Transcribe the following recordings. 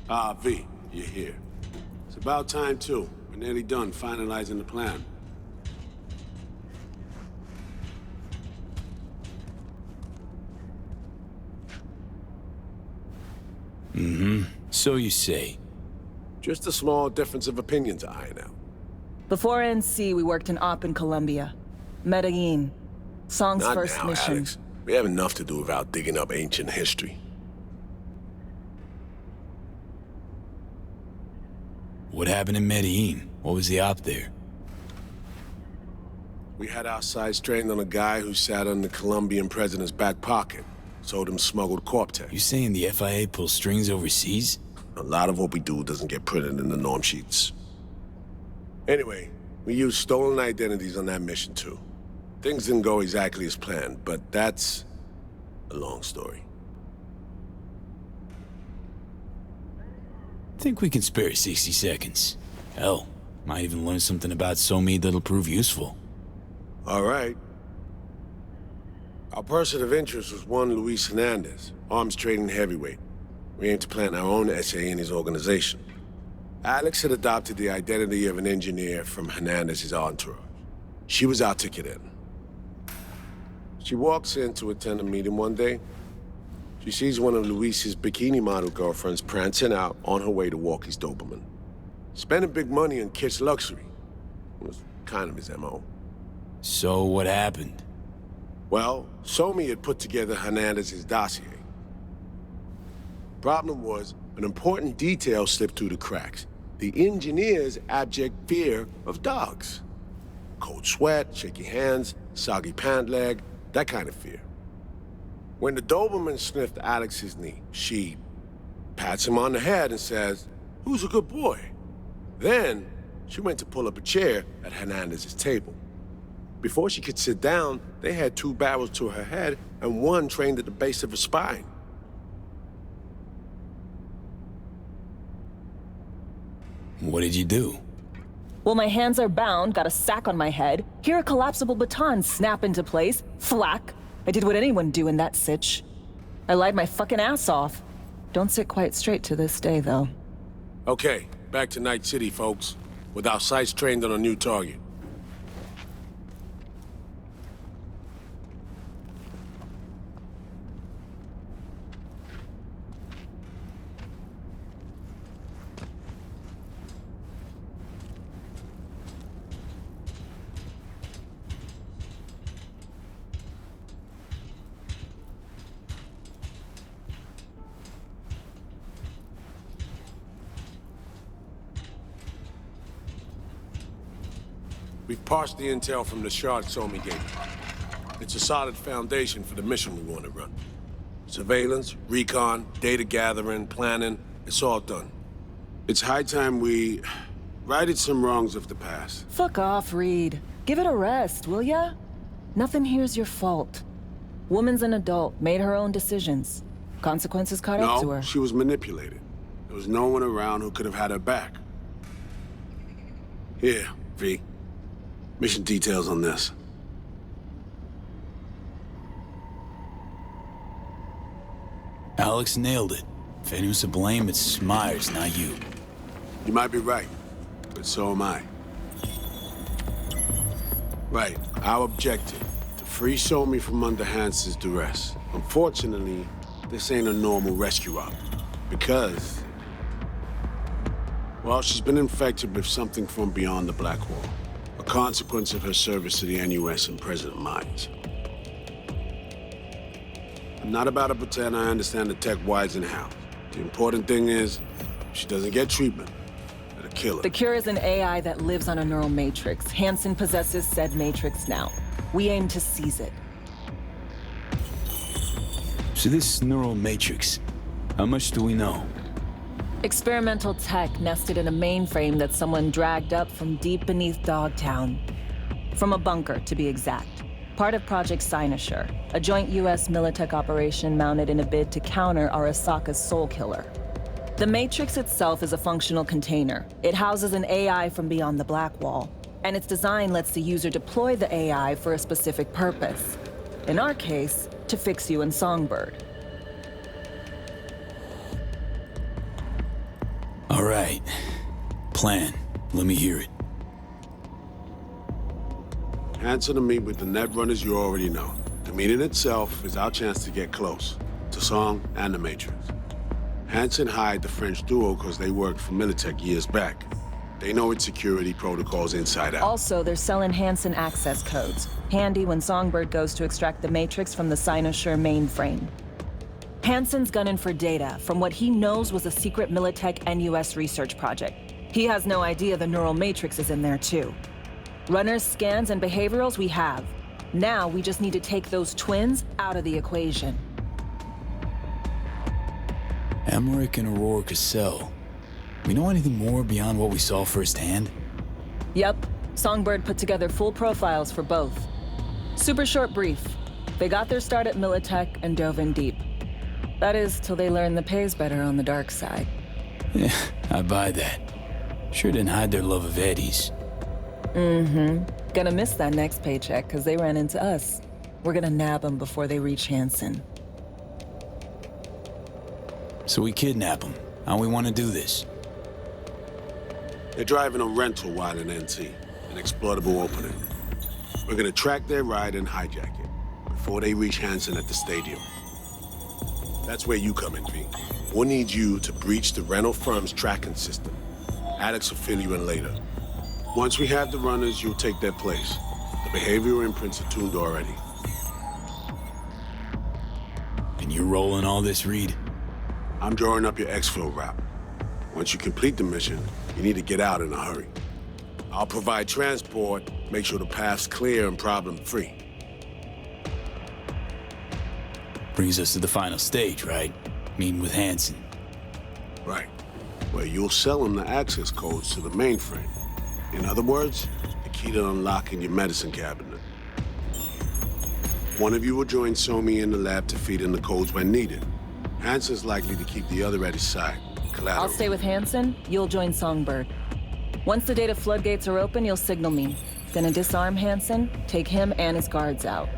Ah, V, you're here. It's about time, too. We're nearly done finalizing the plan. So you say. Just a small difference of opinion to iron out. Before NC, we worked in Op in Colombia. Medellin. Song's Not first now, mission. Alex. We have enough to do without digging up ancient history. What happened in Medellin? What was the op there? We had our sights trained on a guy who sat on the Colombian president's back pocket. Sold him smuggled Corp-Tech. You saying the FIA pulls strings overseas? A lot of what we do doesn't get printed in the norm sheets. Anyway, we used stolen identities on that mission too. Things didn't go exactly as planned, but that's a long story. Think we can spare 60 seconds. Hell, might even learn something about Somi that'll prove useful. All right. Our person of interest was one Luis Hernandez, arms trading heavyweight. We aim to plant our own SA in his organization. Alex had adopted the identity of an engineer from Hernandez's entourage. She was our ticket in. She walks in to attend a meeting one day. She sees one of Luis's bikini model girlfriends prancing out on her way to walk his Doberman. Spending big money on kitsch luxury was kind of his MO. So what happened? Well, Somi had put together Hernandez's dossier. Problem was, an important detail slipped through the cracks. The engineer's abject fear of dogs. Cold sweat, shaky hands, soggy pant leg, that kind of fear. When the Doberman sniffed Alex's knee, she pats him on the head and says, "Who's a good boy?" Then, she went to pull up a chair at Hernandez's table. Before she could sit down, they had 2 barrels to her head and one trained at the base of her spine. What did you do? Well, my hands are bound, got a sack on my head. Here a collapsible baton snap into place. Thwack. I did what anyone do in that sitch. I lied my fucking ass off. Don't sit quite straight to this day, though. Okay, back to Night City, folks. With our sights trained on a new target. We've parsed the intel from the shard Somi gave me. It's a solid foundation for the mission we want to run. Surveillance, recon, data gathering, planning, it's all done. It's high time we righted some wrongs of the past. Fuck off, Reed. Give it a rest, will ya? Nothing here's your fault. Woman's an adult, made her own decisions. Consequences caught up to her. No, she was manipulated. There was no one around who could have had her back. Here, V. Mission details on this. Alex nailed it. If anyone's to blame, it's Myers, not you. You might be right, but so am I. Right, our objective, to free Somi from under Hansen's duress. Unfortunately, this ain't a normal rescue op, because, well, she's been infected with something from beyond the Black Wall. A consequence of her service to the NUS and President Myers. I'm not about to pretend I understand the tech whys and hows. The important thing is, if she doesn't get treatment, it'll kill her. The cure is an AI that lives on a neural matrix. Hansen possesses said matrix now. We aim to seize it. So this neural matrix, how much do we know? Experimental tech nested in a mainframe that someone dragged up from deep beneath Dogtown. From a bunker, to be exact. Part of Project Cynosure, a joint US Militech operation mounted in a bid to counter Arasaka's Soul Killer. The Matrix itself is a functional container. It houses an AI from beyond the Black Wall, and its design lets the user deploy the AI for a specific purpose. In our case, to fix you in Songbird. All right. Plan. Let me hear it. Hansen to meet with the Netrunners you already know. The meeting itself is our chance to get close to Song and the Matrix. Hansen hired the French duo because they worked for Militech years back. They know its security protocols inside out. Also, they're selling Hansen access codes. Handy when Songbird goes to extract the Matrix from the Cynosure mainframe. Hansen's gunning for data from what he knows was a secret Militech and US research project. He has no idea the neural matrix is in there too. Runners, scans, and behaviorals we have. Now we just need to take those twins out of the equation. Emmerich and Aurora Cassell. We know anything more beyond what we saw firsthand? Yep. Songbird put together full profiles for both. Super short brief. They got their start at Militech and dove in deep. That is, till they learned the pay's better on the dark side. Yeah, I buy that. Sure didn't hide their love of Eddie's. Gonna miss that next paycheck, because they ran into us. We're gonna nab them before they reach Hansen. So we kidnap them. How we want to do this? They're driving a rental while in NT, an exploitable opening. We're gonna track their ride and hijack it before they reach Hansen at the stadium. That's where you come in, V. We'll need you to breach the rental firm's tracking system. Alex will fill you in later. Once we have the runners, you'll take their place. The behavioral imprints are tuned already. And you're rolling all this, Reed? I'm drawing up your exfil route. Once you complete the mission, you need to get out in a hurry. I'll provide transport, make sure the path's clear and problem-free. Brings us to the final stage, right? Meeting with Hansen. Right. Where you'll sell them the access codes to the mainframe. In other words, the key to unlocking your medicine cabinet. One of you will join Somi in the lab to feed in the codes when needed. Hansen's likely to keep the other at his side. Collateral. I'll stay with Hansen, you'll join Songbird. Once the data floodgates are open, you'll signal me. Gonna disarm Hansen, take him and his guards out.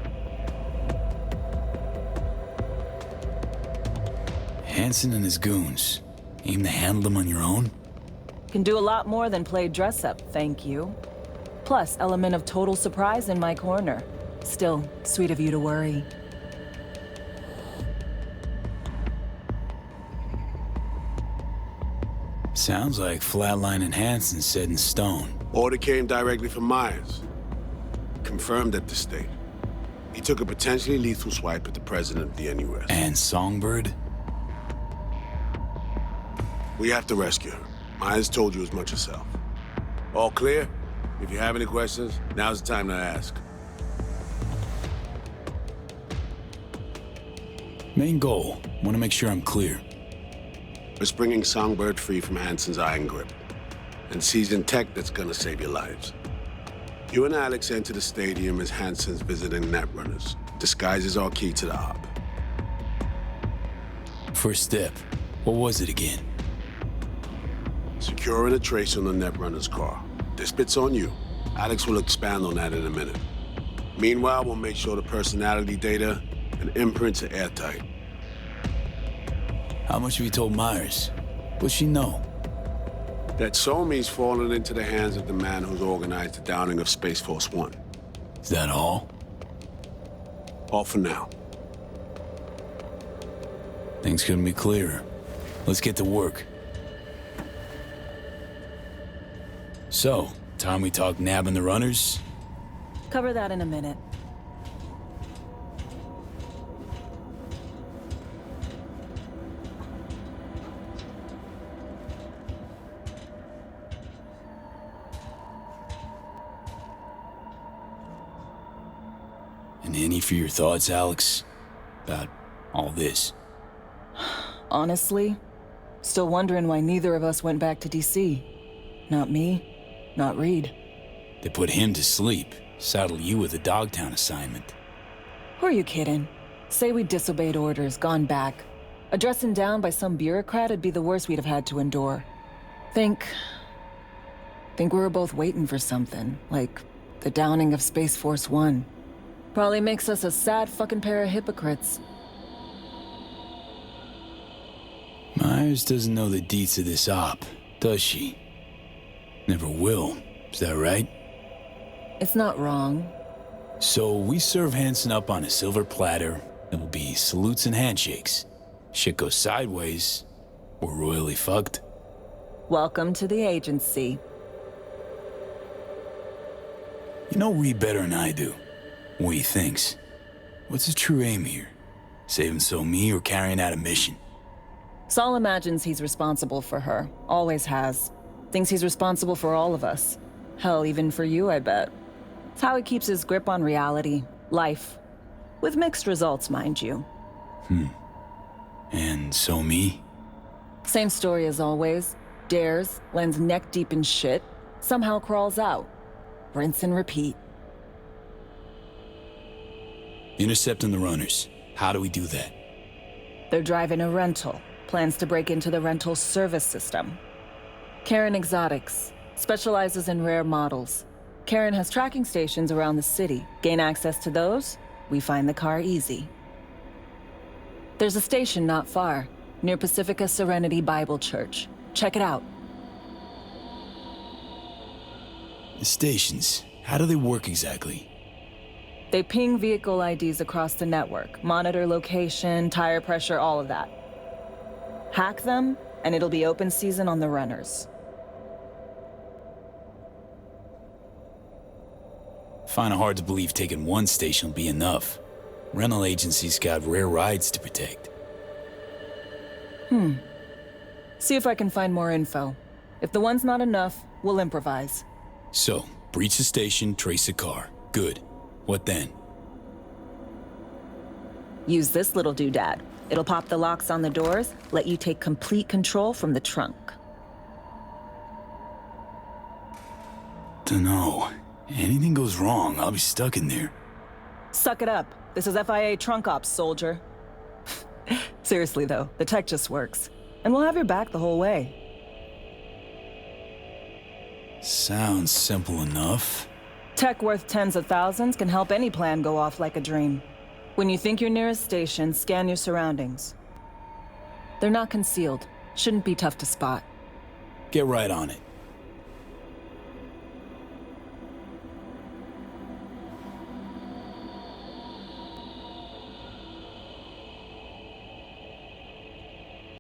Hansen and his goons. Aim to handle them on your own? Can do a lot more than play dress-up, thank you. Plus, element of total surprise in my corner. Still, sweet of you to worry. Sounds like flatlining Hansen's set in stone. Order came directly from Myers. Confirmed at the state. He took a potentially lethal swipe at the president of the NUS. And Songbird? We have to rescue her. Myers told you as much herself. All clear? If you have any questions, now's the time to ask. Main goal. Want to make sure I'm clear. We're bringing Songbird free from Hansen's iron grip. And seizing tech that's gonna save your lives. You and Alex enter the stadium as Hansen's visiting Netrunners. Disguise is our key to the hub. First step. What was it again? Securing a trace on the Netrunner's car. This bit's on you. Alex will expand on that in a minute. Meanwhile, we'll make sure the personality data and imprints are airtight. How much have you told Myers? What's she know? That Somi's fallen into the hands of the man who's organized the downing of Space Force One. Is that all? All for now. Things couldn't be clearer. Let's get to work. So, time we talk nabbing the runners? Cover that in a minute. And any for your thoughts, Alex? About all this? Honestly, still wondering why neither of us went back to DC. Not me, not Reed. They put him to sleep, saddle you with a Dogtown assignment. Who are you kidding? Say we disobeyed orders, gone back. A dressing down by some bureaucrat would be the worst we'd have had to endure. Think we were both waiting for something, like the downing of Space Force One. Probably makes us a sad fucking pair of hypocrites. Myers doesn't know the deets of this op, does she? Never will, is that right? It's not wrong. So we serve Hansen up on a silver platter. It'll be salutes and handshakes. Shit goes sideways, we're royally fucked. Welcome to the agency. You know Reed better than I do. What he thinks. What's his true aim here? Saving me or carrying out a mission? Saul imagines he's responsible for her. Always has. Thinks he's responsible for all of us. Hell, even for you, I bet. It's how he keeps his grip on reality. Life. With mixed results, mind you. And me? Same story as always. Dares, lands neck deep in shit, somehow crawls out. Rinse and repeat. Intercepting the runners. How do we do that? They're driving a rental. Plans to break into the rental service system. Karen Exotics. Specializes in rare models. Karen has tracking stations around the city. Gain access to those, we find the car easy. There's a station not far, near Pacifica Serenity Bible Church. Check it out. The stations, how do they work exactly? They ping vehicle IDs across the network, monitor location, tire pressure, all of that. Hack them, and it'll be open season on the runners. Find it hard to believe taking one station will be enough. Rental agencies got rare rides to protect. See if I can find more info. If the one's not enough, we'll improvise. So, breach the station, trace the car. Good. What then? Use this little doodad. It'll pop the locks on the doors, let you take complete control from the trunk. Dunno. Anything goes wrong, I'll be stuck in there. Suck it up. This is FIA trunk ops, soldier. Seriously though, the tech just works. And we'll have your back the whole way. Sounds simple enough. Tech worth tens of thousands can help any plan go off like a dream. When you think you're near a station, scan your surroundings. They're not concealed. Shouldn't be tough to spot. Get right on it.